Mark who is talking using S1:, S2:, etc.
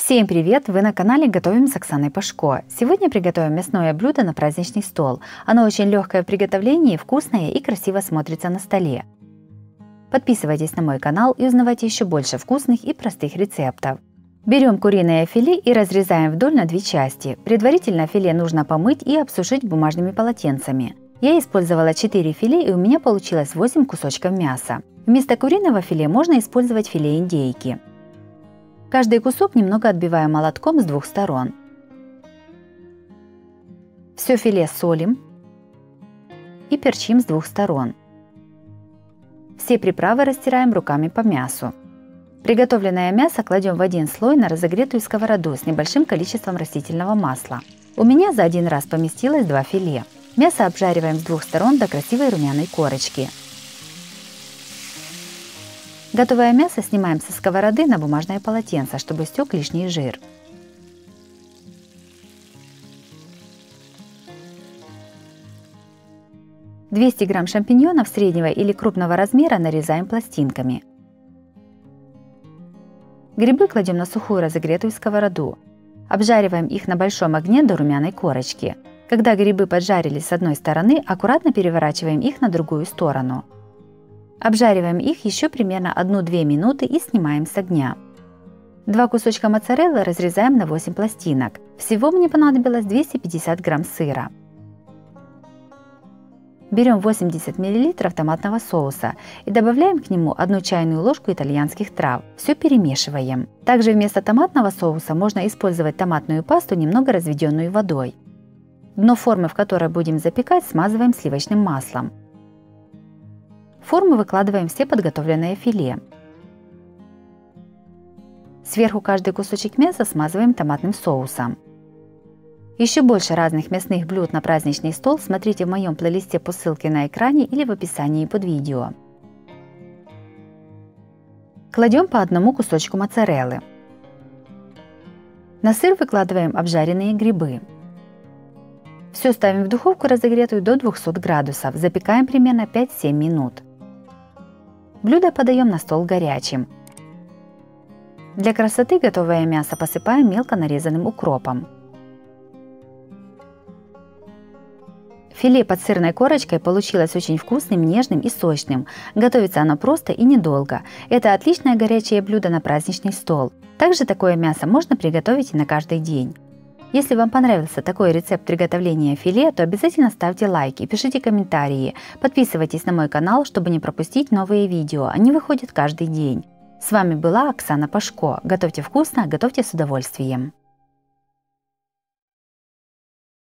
S1: Всем привет! Вы на канале Готовим с Оксаной Пашко. Сегодня приготовим мясное блюдо на праздничный стол. Оно очень легкое в приготовлении, вкусное и красиво смотрится на столе. Подписывайтесь на мой канал и узнавайте еще больше вкусных и простых рецептов. Берем куриное филе и разрезаем вдоль на две части. Предварительно филе нужно помыть и обсушить бумажными полотенцами. Я использовала 4 филе, и у меня получилось 8 кусочков мяса. Вместо куриного филе можно использовать филе индейки. Каждый кусок немного отбиваем молотком с двух сторон. Все филе солим и перчим с двух сторон. Все приправы растираем руками по мясу. Приготовленное мясо кладем в один слой на разогретую сковороду с небольшим количеством растительного масла. У меня за один раз поместилось 2 филе. Мясо обжариваем с двух сторон до красивой румяной корочки. Готовое мясо снимаем со сковороды на бумажное полотенце, чтобы стек лишний жир. – 200 грамм шампиньонов среднего или крупного размера нарезаем пластинками. Грибы кладем на сухую разогретую сковороду. Обжариваем их на большом огне до румяной корочки. Когда грибы поджарились с одной стороны, аккуратно переворачиваем их на другую сторону. Обжариваем их еще примерно 1-2 минуты и снимаем с огня. 2 кусочка моцареллы разрезаем на 8 пластинок. Всего мне понадобилось 250 грамм сыра. Берем 80 мл томатного соуса и добавляем к нему 1 чайную ложку итальянских трав. Все перемешиваем. Также вместо томатного соуса можно использовать томатную пасту, немного разведенную водой. Дно формы, в которой будем запекать, смазываем сливочным маслом. В форму выкладываем все подготовленное филе. Сверху каждый кусочек мяса смазываем томатным соусом. Еще больше разных мясных блюд на праздничный стол смотрите в моем плейлисте по ссылке на экране или в описании под видео. Кладем по одному кусочку моцареллы. На сыр выкладываем обжаренные грибы. Все ставим в духовку, разогретую до 200 градусов. Запекаем примерно 5-7 минут. Блюдо подаем на стол горячим. Для красоты готовое мясо посыпаем мелко нарезанным укропом. Филе под сырной корочкой получилось очень вкусным, нежным и сочным. Готовится оно просто и недолго. Это отличное горячее блюдо на праздничный стол. Также такое мясо можно приготовить и на каждый день. Если вам понравился такой рецепт приготовления филе, то обязательно ставьте лайки, пишите комментарии, подписывайтесь на мой канал, чтобы не пропустить новые видео, они выходят каждый день. С вами была Оксана Пашко. Готовьте вкусно, готовьте с удовольствием.